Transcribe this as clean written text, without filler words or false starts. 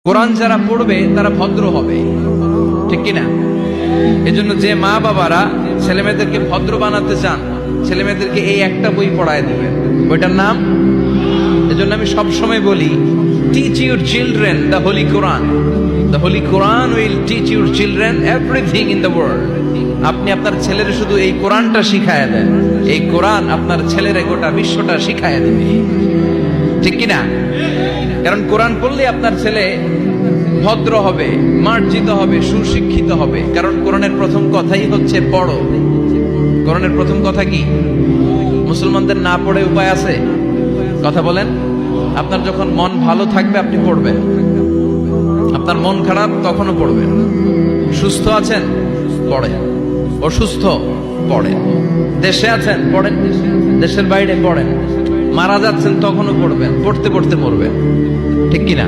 কোরআন যারা পড়বে তারা ভদ্র হবে, ঠিক কিনা? এজন্য যে মা বাবারা ছেলেমেয়েদেরকে ভদ্র বানাতে চান, ছেলেমেয়েদেরকে এই একটা বই পড়ায় দিবেন, বইটার নাম। এজন্য আমি সবসময় বলি, teach your children the Holi Quran. The Holi Quran will teach your children everything in the world. আপনি আপনার ছেলের শুধু এই কোরআনটা শিখায় দেন, এই কোরআন আপনার ছেলের গোটা বিশ্বটা শিখায় দেবে, ঠিক কিনা? কারণ কোরআন পড়লে আপনার ছেলে ভদ্র হবে, মার্জিত হবে, সুশিক্ষিত হবে। কারণ কোরআনের প্রথম কথাই হচ্ছে পড়ো। কোরআনের প্রথম কথা কি? মুসলমানদের না পড়ে উপায় আছে? কথা বলেন। আপনার যখন মন ভালো থাকবে আপনি পড়বেন, আপনার মন খারাপ তখনও পড়বেন। সুস্থ আছেন পড়েন, অসুস্থ পড়েন, দেশে আছেন পড়েন, দেশের বাইরে পড়েন, মারা যাচ্ছেন তখনও পড়বেন, পড়তে পড়তে মরবেন, ঠিক কিনা?